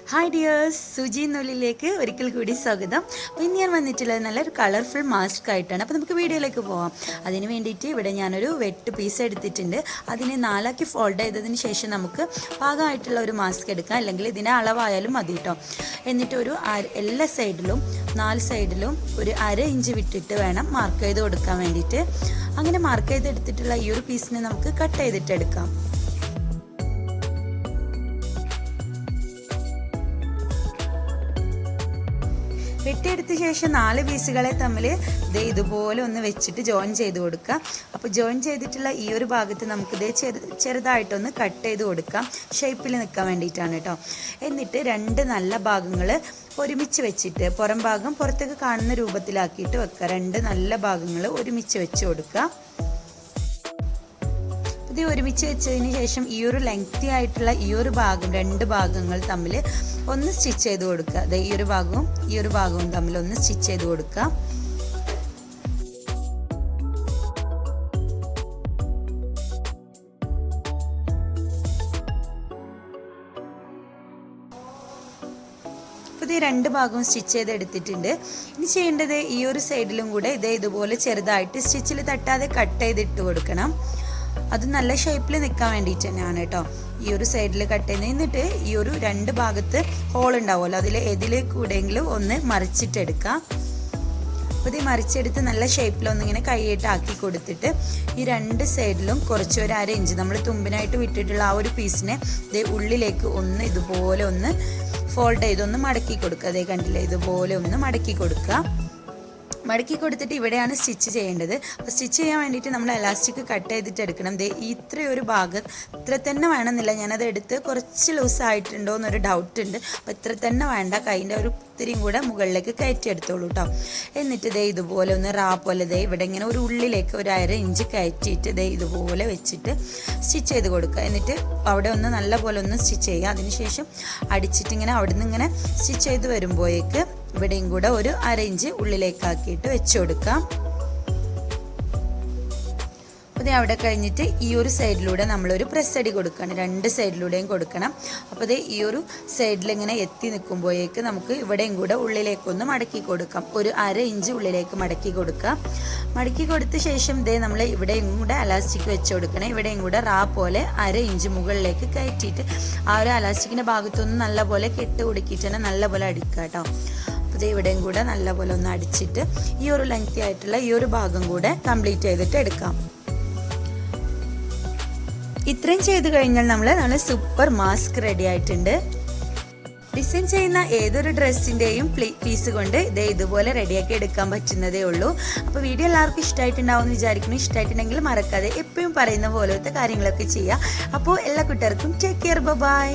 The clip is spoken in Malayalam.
ഹായ് ഡിയേഴ്സ്, സുജി നൂലിലേക്ക് ഒരിക്കൽ കൂടി സ്വാഗതം. അപ്പോൾ ഇന്ന് ഞാൻ വന്നിട്ടുള്ളത് നല്ലൊരു കളർഫുൾ മാസ്ക് ആയിട്ടാണ്. അപ്പോൾ നമുക്ക് വീഡിയോയിലേക്ക് പോവാം. അതിന് വേണ്ടിയിട്ട് ഇവിടെ ഞാനൊരു വെട്ട് പീസ് എടുത്തിട്ടുണ്ട്. അതിനെ 4 ഫോൾഡ് ചെയ്തതിന് ശേഷം നമുക്ക് പാകമായിട്ടുള്ള ഒരു മാസ്ക് എടുക്കാം, അല്ലെങ്കിൽ ഇതിൻ്റെ അളവായാലും മതി കേട്ടോ. എന്നിട്ട് എല്ലാ സൈഡിലും 4 സൈഡിലും ഒരു 1/2 ഇഞ്ച് വിട്ടിട്ട് വേണം മാർക്ക് ചെയ്ത് കൊടുക്കാൻ വേണ്ടിയിട്ട്. അങ്ങനെ മാർക്ക് ചെയ്തെടുത്തിട്ടുള്ള ഈ ഒരു പീസിനെ നമുക്ക് കട്ട് ചെയ്തിട്ടെടുക്കാം. വെട്ടിയെടുത്ത ശേഷം 4 പീസുകളെ തമ്മിൽ ഇതുപോലെ ഒന്ന് വെച്ചിട്ട് ജോയിൻ ചെയ്ത് കൊടുക്കുക. അപ്പോൾ ജോയിൻ ചെയ്തിട്ടുള്ള ഈ ഒരു ഭാഗത്ത് നമുക്ക് ചെറുതായിട്ടൊന്ന് കട്ട് ചെയ്ത് കൊടുക്കാം, ഷേപ്പിൽ നിൽക്കാൻ വേണ്ടിയിട്ടാണ് കേട്ടോ. എന്നിട്ട് 2 നല്ല ഭാഗങ്ങൾ ഒരുമിച്ച് വെച്ചിട്ട് പുറം ഭാഗം പുറത്തേക്ക് കാണുന്ന രൂപത്തിലാക്കിയിട്ട് വെക്കുക. 2 നല്ല ഭാഗങ്ങൾ ഒരുമിച്ച് വെച്ച് കൊടുക്കുക. ഇത് ഒരുമിച്ച് വെച്ചതിന് ശേഷം ഈ ഒരു ലെങ്തി ആയിട്ടുള്ള ഈ ഒരു ഭാഗം 2 ഭാഗങ്ങൾ തമ്മിൽ ഒന്ന് സ്റ്റിച്ച് ചെയ്ത് കൊടുക്കുക. അതെ, ഈ ഒരു ഭാഗവും തമ്മിൽ ഒന്ന് സ്റ്റിച്ച് ചെയ്ത് കൊടുക്കുക. അപ്പോൾ ഇത് 2 ഭാഗവും സ്റ്റിച്ച് ചെയ്തെടുത്തിട്ടുണ്ട്. ഇനി ചെയ്യേണ്ടത് ഈ ഒരു സൈഡിലും കൂടെ ഇതുപോലെ ചെറുതായിട്ട് സ്റ്റിച്ചിൽ തട്ടാതെ കട്ട് ചെയ്തിട്ട് കൊടുക്കണം. അത് നല്ല ഷേപ്പിൽ നിൽക്കാൻ വേണ്ടിയിട്ട് തന്നെയാണ് കേട്ടോ. ഈ ഒരു സൈഡിൽ കട്ട് ചെയ്യുന്നത്. എന്നിട്ട് ഈ ഒരു 2 ഭാഗത്ത് ഹോൾ ഉണ്ടാവുമല്ലോ, ഏതിലെ കൂടെയെങ്കിലും ഒന്ന് മറിച്ചിട്ടെടുക്കാം. അപ്പോൾ ഇത് മറിച്ചെടുത്ത് നല്ല ഷേപ്പിലൊന്നിങ്ങനെ കൈയിട്ട് ആക്കി കൊടുത്തിട്ട് ഈ 2 സൈഡിലും കുറച്ച് ഒരു 1/2 ഇഞ്ച് നമ്മൾ തുമ്പിനായിട്ട് വിട്ടിട്ടുള്ള ആ ഒരു പീസിനെ ഉള്ളിലേക്ക് ഒന്ന് ഇതുപോലെ ഒന്ന് ഫോൾഡ് ചെയ്തൊന്ന് മടക്കി കൊടുക്കുക. അതേ കണ്ടില്ലേ, ഇതുപോലെ ഒന്ന് മടക്കി കൊടുക്കുക. മടക്കി കൊടുത്തിട്ട് ഇവിടെയാണ് സ്റ്റിച്ച് ചെയ്യേണ്ടത്. അപ്പോൾ സ്റ്റിച്ച് ചെയ്യാൻ വേണ്ടിയിട്ട് നമ്മൾ എലാസ്റ്റിക് കട്ട് ചെയ്തിട്ട് എടുക്കണം. ഇത്രയൊരു ഭാഗം ഇത്ര തന്നെ വേണമെന്നില്ല. ഞാനത് എടുത്ത് കുറച്ച് ലൂസായിട്ടുണ്ടോ എന്നൊരു ഡൗട്ട് ഉണ്ട്. അപ്പോൾ ഇത്ര തന്നെ വേണ്ട, കൈൻ്റെ ഒരു ഇത്തിരിയും കൂടെ മുകളിലേക്ക് കയറ്റി എടുത്തോളൂ കേട്ടോ. എന്നിട്ട് ഇതുപോലെ ഒന്ന് പോലെ ഇവിടെ ഇങ്ങനെ ഒരു ഉള്ളിലേക്ക് ഒരു 1/2 ഇഞ്ച് കയറ്റിയിട്ട് ഇതുപോലെ വെച്ചിട്ട് സ്റ്റിച്ച് ചെയ്ത് കൊടുക്കുക. എന്നിട്ട് അവിടെ ഒന്ന് നല്ല പോലെ ഒന്ന് സ്റ്റിച്ച് ചെയ്യുക. അതിനുശേഷം അടിച്ചിട്ട് ഇങ്ങനെ അവിടെ നിന്ന് ഇങ്ങനെ സ്റ്റിച്ച് ചെയ്ത് വരുമ്പോഴേക്ക് ഇവിടെയും കൂടെ ഒരു 1/2 ഇഞ്ച് ഉള്ളിലേക്കാക്കിയിട്ട് വെച്ച് കൊടുക്കാം. അപ്പോൾ അവിടെ കഴിഞ്ഞിട്ട് ഈ ഒരു സൈഡിലൂടെ നമ്മളൊരു പ്രസ് അടി കൊടുക്കണം. 2 സൈഡിലൂടെയും കൊടുക്കണം. അപ്പോൾ ഈ ഒരു സൈഡിൽ ഇങ്ങനെ എത്തി നിൽക്കുമ്പോഴേക്ക് നമുക്ക് ഇവിടെയും കൂടെ ഉള്ളിലേക്കൊന്ന് മടക്കി കൊടുക്കാം. ഒരു 1/2 ഇഞ്ച് ഉള്ളിലേക്ക് മടക്കി കൊടുക്കാം. മടക്കി കൊടുത്ത ശേഷം നമ്മൾ ഇവിടെയും കൂടെ അലാസ്റ്റിക് വെച്ച് കൊടുക്കണം. ഇവിടെയും കൂടെ പോലെ 1/2 ഇഞ്ച് മുകളിലേക്ക് കയറ്റിയിട്ട് ആ ഒരു അലാസ്റ്റിക്കിൻ്റെ ഭാഗത്തൊന്ന് നല്ലപോലെ കെട്ട് കൊടുക്കിയിട്ട് തന്നെ നല്ലപോലെ അടിക്കുക കേട്ടോ. അപ്പോൾ ഇവിടെയും കൂടെ നല്ലപോലെ ഒന്ന് അടിച്ചിട്ട് ഈ ഒരു ലെങ്തി ആയിട്ടുള്ള ഈ ഒരു ഭാഗം കൂടെ കംപ്ലീറ്റ് ചെയ്തിട്ട് എടുക്കാം. ഇത്രയും ചെയ്ത് കഴിഞ്ഞാൽ നമ്മൾ സൂപ്പർ മാസ്ക് റെഡി ആയിട്ടുണ്ട്. ഡിസൈൻ ചെയ്യുന്ന ഏതൊരു ഡ്രസ്സിൻ്റെയും പീസ് കൊണ്ട് ഇതുപോലെ റെഡിയാക്കി എടുക്കാൻ പറ്റുന്നതേ ഉള്ളൂ. അപ്പോൾ വീഡിയോ എല്ലാവർക്കും ഇഷ്ടമായിട്ടുണ്ടാവും എന്ന് വിചാരിക്കുന്നു. ഇഷ്ടമായിട്ടുണ്ടെങ്കിൽ മറക്കാതെ എപ്പോഴും പറയുന്ന പോലത്തെ കാര്യങ്ങളൊക്കെ ചെയ്യുക. അപ്പോൾ എല്ലാ കൂട്ടുകാർക്കും ടേക്ക് കെയർ, ബൈ.